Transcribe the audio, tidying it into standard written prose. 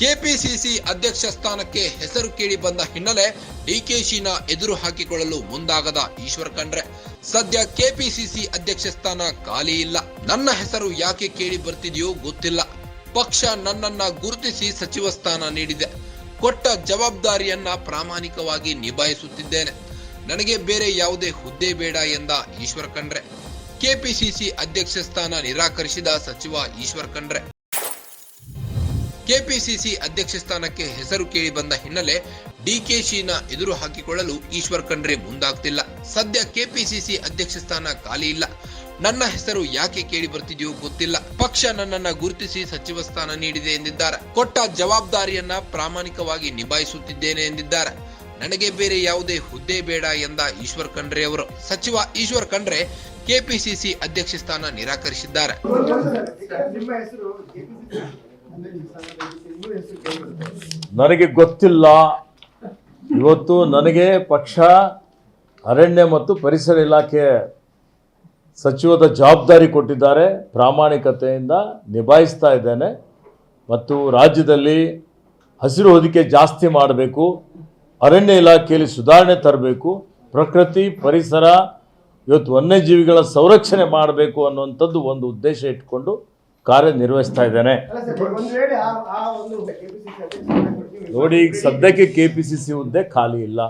KPCC ಅಧ್ಯಕ್ಷ ಸ್ಥಾನಕ್ಕೆ ಹೆಸರು ಕೇಳಿ ಬಂದ ಹಿನ್ನೆಲೆ ಡಿಕೆಶಿನ ಎದುರು ಹಾಕಿಕೊಳ್ಳಲು ಮುಂದಾಗದ ಈಶ್ವರ್ ಖಂಡ್ರೆ. ಸದ್ಯ ಕೆಪಿಸಿಸಿ ಅಧ್ಯಕ್ಷ ಸ್ಥಾನ ಖಾಲಿ ಇಲ್ಲ. ನನ್ನ ಹೆಸರು ಯಾಕೆ ಕೇಳಿ ಬರ್ತಿದೆಯೋ ಗೊತ್ತಿಲ್ಲ. ಪಕ್ಷ ನನ್ನನ್ನ ಗುರುತಿಸಿ ಸಚಿವ ಸ್ಥಾನ ನೀಡಿದೆ. ಕೊಟ್ಟ ಜವಾಬ್ದಾರಿಯನ್ನ ಪ್ರಾಮಾಣಿಕವಾಗಿ ನಿಭಾಯಿಸುತ್ತಿದ್ದೇನೆ. ನನಗೆ ಬೇರೆ ಯಾವುದೇ ಹುದ್ದೆ ಬೇಡ ಎಂದ ಈಶ್ವರ್ ಖಂಡ್ರೆ. ಕೆಪಿಸಿಸಿ ಅಧ್ಯಕ್ಷ ಸ್ಥಾನ ನಿರಾಕರಿಸಿದ ಸಚಿವ ಈಶ್ವರ್ ಖಂಡ್ರೆ. ಕೆಪಿಸಿಸಿ ಅಧ್ಯಕ್ಷ ಸ್ಥಾನಕ್ಕೆ ಹೆಸರು ಕೇಳಿ ಬಂದ ಹಿನ್ನೆಲೆ ಡಿಕೆಶಿನ ಎದುರು ಹಾಕಿಕೊಳ್ಳಲು ಈಶ್ವರ್ ಖಂಡ್ರೆ ಮುಂದಾಗ್ತಿಲ್ಲ. ಸದ್ಯ ಕೆಪಿಸಿಸಿ ಅಧ್ಯಕ್ಷ ಸ್ಥಾನ ಖಾಲಿ ಇಲ್ಲ. ನನ್ನ ಹೆಸರು ಯಾಕೆ ಕೇಳಿ ಬರ್ತಿದೆಯೋ ಗೊತ್ತಿಲ್ಲ. ಪಕ್ಷ ನನ್ನನ್ನ ಗುರುತಿಸಿ ಸಚಿವ ಸ್ಥಾನ ನೀಡಿದೆ ಎಂದಿದ್ದಾರೆ. ಕೊಟ್ಟ ಜವಾಬ್ದಾರಿಯನ್ನ ಪ್ರಾಮಾಣಿಕವಾಗಿ ನಿಭಾಯಿಸುತ್ತಿದ್ದೇನೆ ಎಂದಿದ್ದಾರೆ. ನನಗೆ ಬೇರೆ ಯಾವುದೇ ಹುದ್ದೆ ಬೇಡ ಎಂದ ಈಶ್ವರ್ ಖಂಡ್ರೆ ಅವರು. ಸಚಿವ ಈಶ್ವರ್ ಖಂಡ್ರೆ ಕೆಪಿಸಿಸಿ ಅಧ್ಯಕ್ಷ ಸ್ಥಾನ ನಿರಾಕರಿಸಿದ್ದಾರೆ. ನನಗೆ ಗೊತ್ತಿಲ್ಲ. ಇವತ್ತು ನನಗೆ ಪಕ್ಷ ಅರಣ್ಯ ಮತ್ತು ಪರಿಸರ ಇಲಾಖೆ ಸಚಿವದ ಜವಾಬ್ದಾರಿ ಕೊಟ್ಟಿದ್ದಾರೆ. ಪ್ರಾಮಾಣಿಕತೆಯಿಂದ ನಿಭಾಯಿಸ್ತಾ ಇದ್ದೇನೆ. ಮತ್ತು ರಾಜ್ಯದಲ್ಲಿ ಹಸಿರು ಹೊದಿಕೆ ಜಾಸ್ತಿ ಮಾಡಬೇಕು, ಅರಣ್ಯ ಇಲಾಖೆಯಲ್ಲಿ ಸುಧಾರಣೆ ತರಬೇಕು, ಪ್ರಕೃತಿ ಪರಿಸರ ಇವತ್ತು ವನ್ಯಜೀವಿಗಳ ಸಂರಕ್ಷಣೆ ಮಾಡಬೇಕು ಅನ್ನುವಂಥದ್ದು ಒಂದು ಉದ್ದೇಶ ಇಟ್ಕೊಂಡು ಕಾರ್ಯನಿರ್ವಹಿಸ್ತಾ ಇದ್ದೇನೆ. ನೋಡಿ, ಈಗ ಸದ್ಯಕ್ಕೆ ಕೆಪಿಸಿಸಿ ಹುದ್ದೆ ಖಾಲಿ ಇಲ್ಲ.